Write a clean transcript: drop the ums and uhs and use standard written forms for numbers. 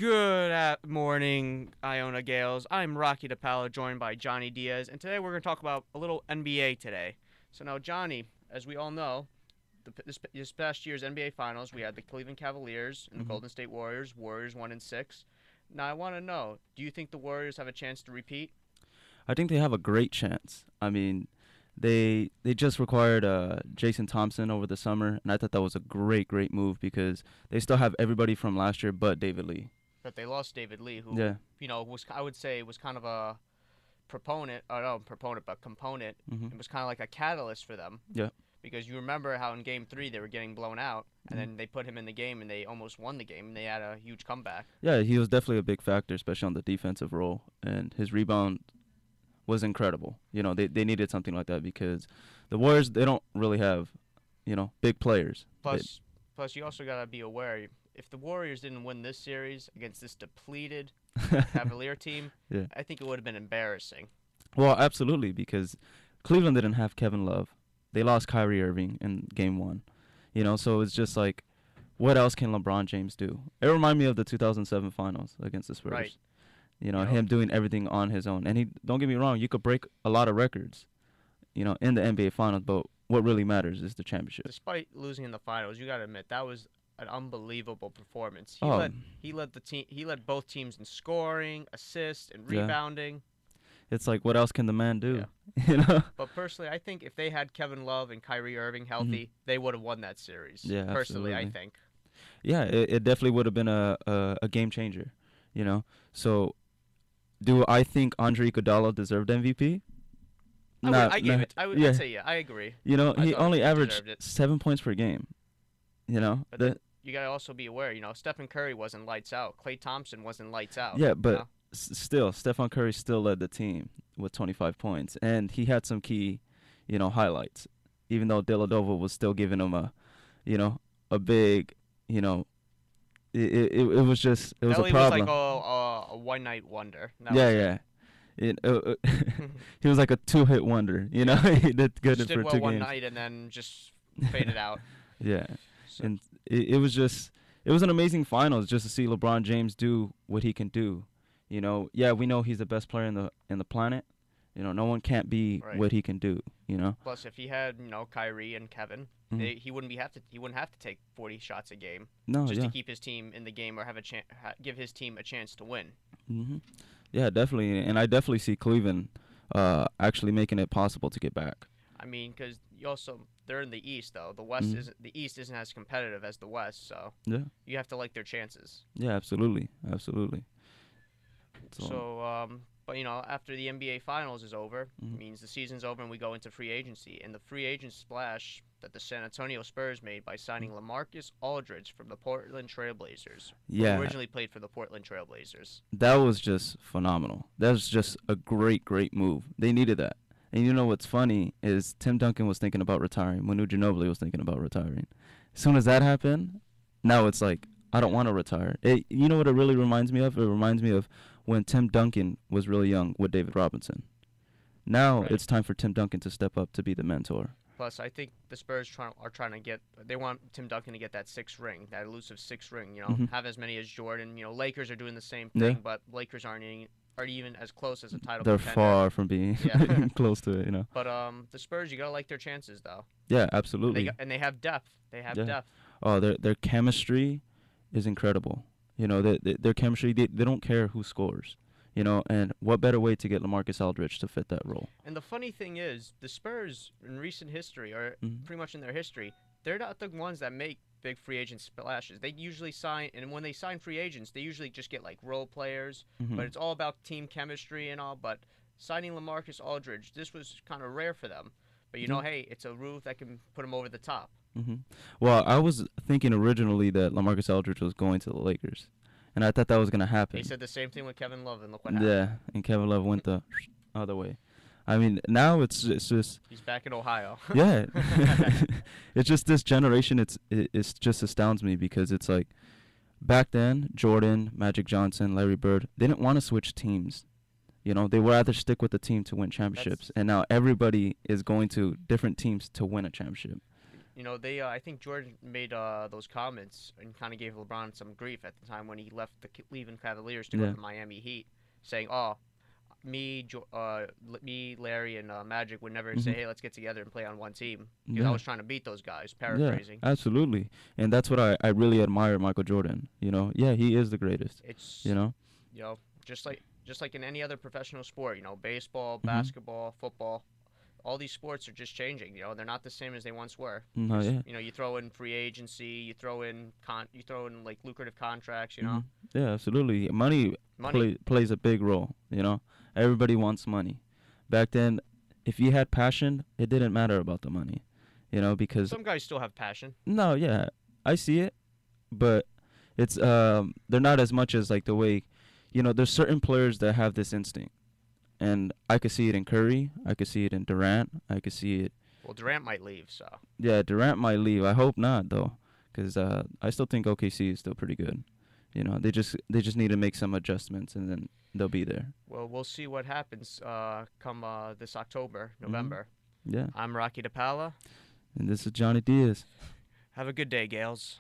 Good morning, Iona Gales. I'm Rocky DePaolo, joined by Johnny Diaz, and today we're going to talk about a little NBA today. So now, Johnny, as we all know, this past year's NBA Finals, we had the Cleveland Cavaliers and the hmm Golden State Warriors. Warriors 1-6. Now, I want to know, do you think the Warriors have a chance to repeat? I think they have a great chance. I mean, they just required Jason Thompson over the summer, and I thought that was a great move because they still have everybody from last year but David Lee. But they lost David Lee, who Yeah. was I would say was kind of a proponent, or no proponent, but component. Mhm. It was kind of like a catalyst for them Yeah. because you remember how in Game 3 they were getting blown out, and Mhm. then they put him in the game and they almost won the game and they had a huge comeback. Yeah, he was definitely a big factor, especially on the defensive role, and his rebound was incredible. They needed something like that because the Warriors they don't really have, big players. Plus, plus you also gotta be aware if the Warriors didn't win this series against this depleted Cavalier team, Yeah. I think it would have been embarrassing. Well, absolutely, because Cleveland didn't have Kevin Love. They lost Kyrie Irving in game one. So it's just like, what else can LeBron James do? It reminded me of the 2007 finals against the Spurs. Right. Him doing everything on his own. And don't get me wrong, you could break a lot of records, in the NBA finals, but what really matters is the championship. Despite losing in the finals, you gotta admit that was an unbelievable performance. He Oh, led he led the team. He led both teams in scoring, assists, and yeah. rebounding. It's like, what else can the man do? Yeah. you know? But personally, I think if they had Kevin Love and Kyrie Irving Mhm. healthy, they would have won that series. Yeah, Personally, I absolutely. think. Yeah, it definitely would have been a game changer. So, do I think Andre Iguodala deserved MVP? I would. Not, I gave not, it. I would. yeah. I'd say yeah. I agree. I He thought only he averaged deserved it. 7 points per game. But then That you gotta also be aware. Stephen Curry wasn't lights out. Klay Thompson wasn't lights out. yeah, You but know. still, Stephon Curry still led the team with 25 points, and he had some key, highlights. Even though Deladova was still giving him you know, a big, you know, it was just it was a Ellie was like problem. a one night wonder. That Yeah, was it. yeah. He was like a two-hit wonder. He did good Just did for well two one games. night and then just faded out. Yeah, So, and it was an amazing finals just to see LeBron James do what he can do. Yeah, we know he's the best player in the planet. No one can't be right. what he can do. Plus, if he had Kyrie and Kevin, Mhm. he wouldn't have to take 40 shots a game No, just to yeah. keep his team in the game or have a give his team a chance to win. Yeah, definitely, and I definitely see Cleveland actually making it possible to get back. I mean, because they're in the East though. Mhm. The East isn't as competitive as the West, so Yeah, you have to like their chances. yeah, absolutely. So, So, but after the NBA Finals is over, it mhm. means the season's over and we go into free agency. And the free agent splash that the San Antonio Spurs made by signing LaMarcus Aldridge from the Portland Trailblazers, who Yeah, originally played for the Portland Trailblazers. that was just phenomenal. That was just a great move. They needed that. And what's funny is Tim Duncan was thinking about retiring. Manu Ginobili was thinking about retiring. As soon as that happened, now it's like, I don't want to retire. You know what it really reminds me of? It reminds me of when Tim Duncan was really young with David Robinson. Now Right. it's time for Tim Duncan to step up to be the mentor. Plus, I think the Spurs are trying to get. They want Tim Duncan to get that sixth ring, that elusive sixth ring. Mhm. Have as many as Jordan. Lakers are doing the same Yeah. thing, but Lakers aren't even as close as a title They're contender. far from being Yeah. close to it. But the Spurs, you gotta like their chances though. Yeah, And absolutely. they have depth. They have Yeah. depth. Oh, their chemistry is incredible. Their chemistry, they don't care who scores. And what better way to get LaMarcus Aldridge to fit that role? And the funny thing is, the Spurs in recent history, or Mhm. pretty much in their history, they're not the ones that make big free agent splashes. They usually sign, and when they sign free agents, they usually just get like role players. Mhm. But it's all about team chemistry and all. But signing LaMarcus Aldridge, this was kind of rare for them. But Yeah. hey, it's a roof that can put him over the top. Well, I was thinking originally that LaMarcus Aldridge was going to the Lakers, and I thought that was gonna happen. They said the same thing with Kevin Love, and look what happened. Yeah, and Kevin Love went the other way. I mean, now it's just He's back in Ohio. yeah, it's just this generation. It's just astounds me because it's like back then Jordan, Magic Johnson, Larry Bird, they didn't want to switch teams. They would rather stick with the team to win championships, and now everybody is going to different teams to win a championship. they I think Jordan made those comments and kind of gave LeBron some grief at the time when he left the Cleveland Cavaliers to go Yeah. to the Miami Heat, saying, "Oh, me, Larry, and Magic would never say, Mhm. hey, let's get together and play on one team because I Yeah. was trying to beat those guys." Yeah. Paraphrasing. Absolutely. And that's what I really admire Michael Jordan. Yeah, he is the greatest. It's You know. you know just like in any other professional sport, baseball, Mhm. basketball, football, all these sports are just changing. They're not the same as they once were. No. Yeah. You throw in free agency, you throw in like lucrative contracts. Mhm. Yeah. Absolutely. Money Money. plays a big role. Everybody wants money. Back then, if you had passion, it didn't matter about the money. Because Some guys still have passion. no, yeah, I see it, but it's they're not as much as like the way, there's certain players that have this instinct, and I could see it in Curry, I could see it in Durant, I could see it. Well, Durant might leave, so. Yeah, Durant might leave. I hope not though, because I still think OKC is still pretty good. They just need to make some adjustments, and then they'll be there. Well, we'll see what happens come this October, Mhm. November. Yeah, I'm Rocky DePaula. and this is Johnny Diaz. Have a good day, Gales.